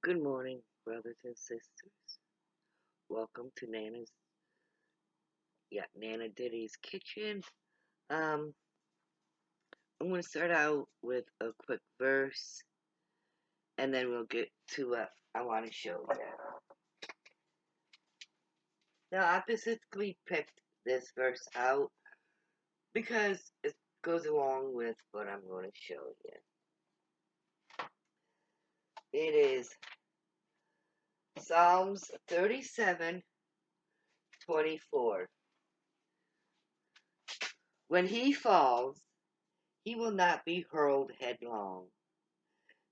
Good morning, brothers and sisters. Welcome to Nana Diddy's Kitchen. Um, I'm going to start out with a quick verse, and then we'll get to what I want to show you. Now, I specifically picked this verse out because it goes along with what I'm going to show you. It is Psalms 37:24. When he falls, he will not be hurled headlong,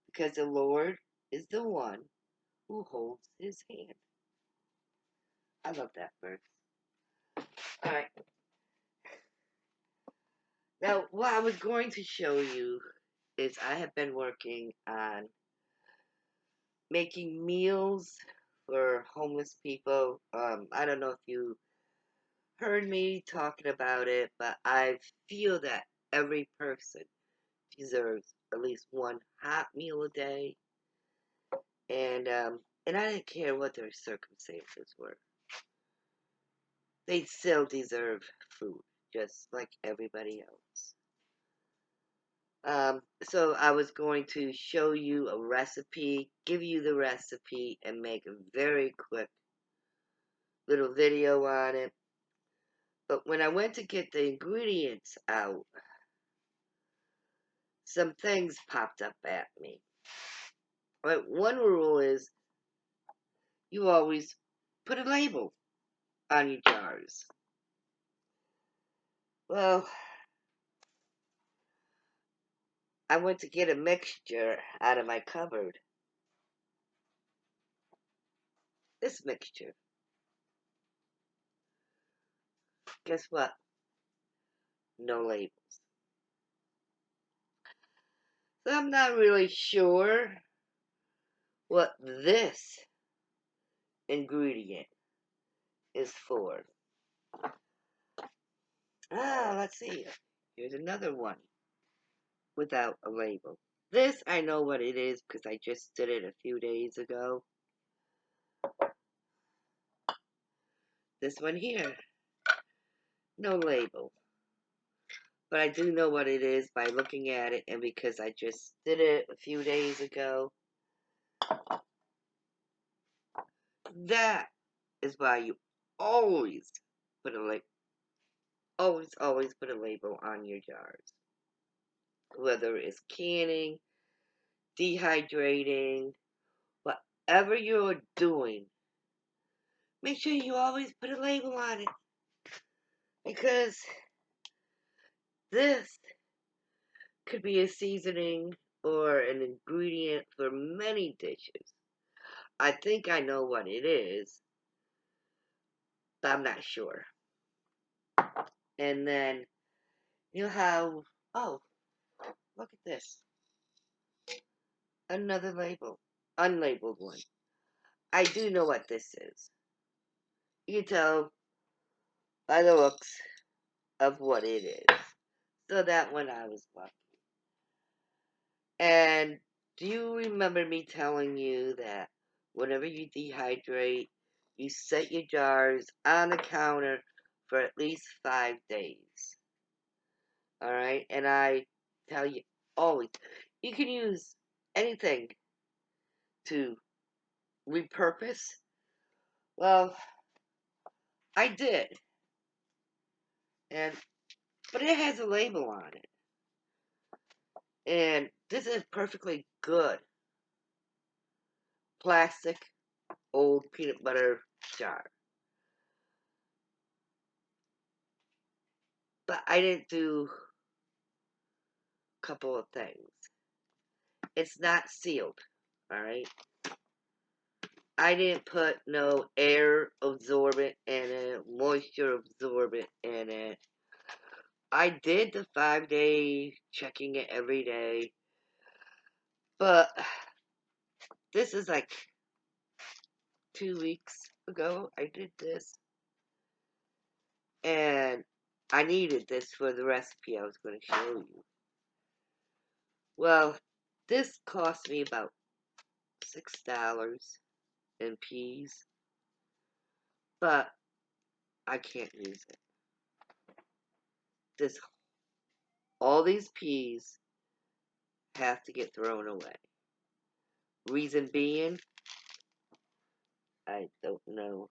because the Lord is the one who holds his hand. I love that verse. Alright. Now, what I was going to show you is I have been working on making meals for homeless people. I don't know if you heard me talking about it, but I feel that every person deserves at least one hot meal a day. And I didn't care what their circumstances were. They still deserve food, just like everybody else. So I was going to show you a recipe, give you the recipe, and make a very quick little video on it. But when I went to get the ingredients out, some things popped up at me. But one rule is you always put a label on your jars. Well, I went to get a mixture out of my cupboard. This mixture. Guess what? No labels. So I'm not really sure what this ingredient is for. Let's see. Here's another one without a label. This, I know what it is because I just did it a few days ago. This one here, no label. But I do know what it is by looking at it, and because I just did it a few days ago. That is why you always put a label. Always put a label on your jars. Whether it's canning, dehydrating, whatever you're doing, make sure you always put a label on it. Because this could be a seasoning or an ingredient for many dishes. I think I know what it is, but I'm not sure. And then you'll have, oh, look at this. Another label. Unlabeled one. I do know what this is. You can tell by the looks of what it is. So that one I was lucky. And do you remember me telling you that whenever you dehydrate, you set your jars on the counter for at least 5 days? Alright? And I tell you always, you can use anything to repurpose. Well, I did. But it has a label on it. And this is perfectly good plastic old peanut butter jar. But I didn't do a couple of things. It's not sealed, alright? I didn't put no air absorbent in it, moisture absorbent in it. I did the 5-day checking it every day. But this is like 2 weeks ago I did this. And I needed this for the recipe I was going to show you. Well, this cost me about $6 in peas, but I can't use it. This all these peas have to get thrown away. Reason being, I don't know.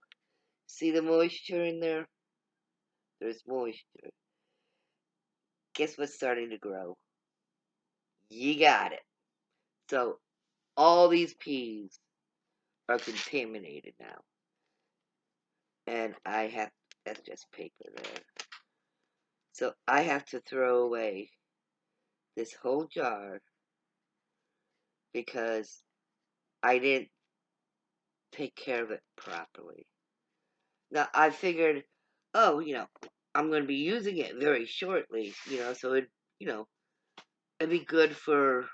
See the moisture in there? There's moisture. Guess what's starting to grow? You got it. So all these peas are contaminated now. And I have, that's just paper there. So I have to throw away this whole jar because I didn't take care of it properly. Now I figured, oh, I'm going to be using it very shortly, so it'd be good for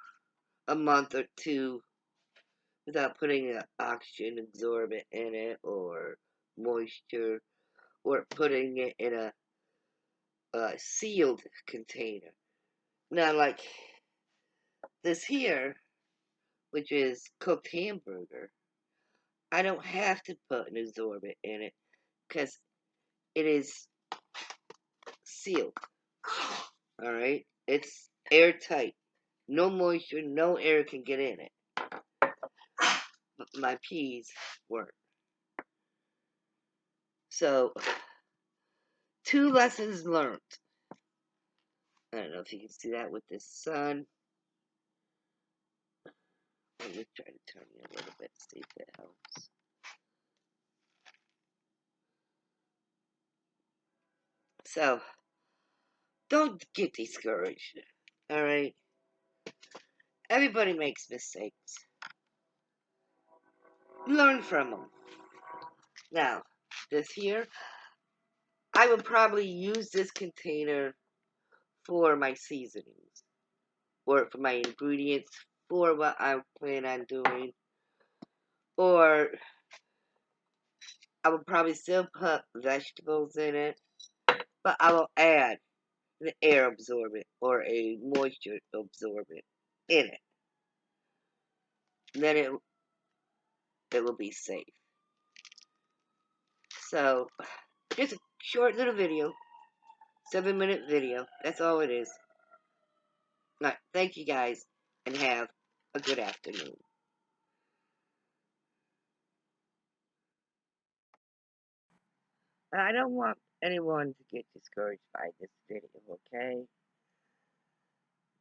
a month or two without putting an oxygen absorbent in it or moisture or putting it in a sealed container. Now, like this here, which is cooked hamburger, I don't have to put an absorbent in it because it is sealed. Alright? It's airtight. No moisture, no air can get in it. But my peas weren't. So, 2 lessons learned. I don't know if you can see that with this sun. Let me try to turn you a little bit, see if it helps. So, don't get discouraged. Alright? Everybody makes mistakes. Learn from them. Now, this here, I would probably use this container for my seasonings or for my ingredients for what I plan on doing. Or I would probably still put vegetables in it, but I will add an air absorbent or a moisture absorbent in it. Then it will be safe. So, just a short little video, 7-minute video. That's all it is. Alright, thank you guys, and have a good afternoon. I don't want anyone to get discouraged by this video, okay?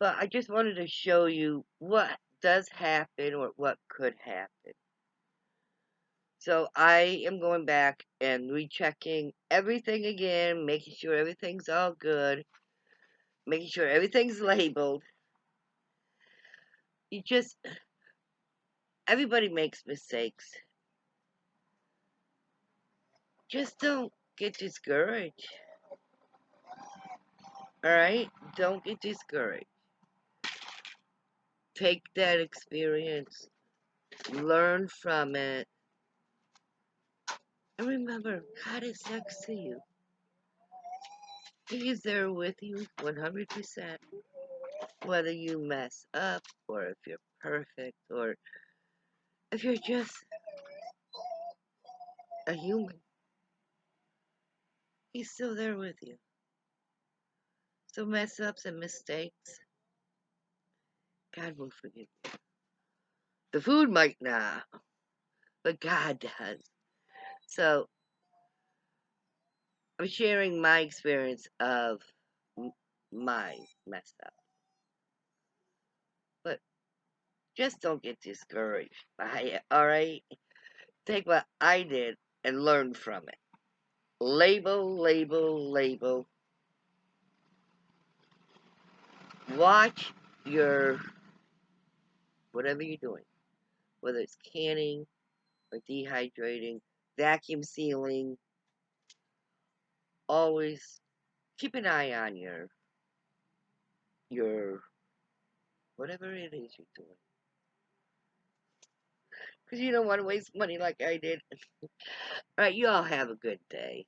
But I just wanted to show you what does happen or what could happen. So I am going back and rechecking everything again, making sure everything's all good, making sure everything's labeled. Everybody makes mistakes. Just don't get discouraged. Alright? Don't get discouraged. Take that experience, learn from it, and remember, God is next to you. He is there with you 100%. Whether you mess up, or if you're perfect, or if you're just a human, He's still there with you. So mess ups and mistakes, God will forgive you. The food might not, but God does. So I'm sharing my experience of my mess up. But just don't get discouraged by it, alright? Take what I did and learn from it. Label, label, label. Watch your, whatever you're doing, whether it's canning or dehydrating, vacuum sealing, always keep an eye on your, whatever it is you're doing. Because you don't want to waste money like I did. Alright, you all have a good day.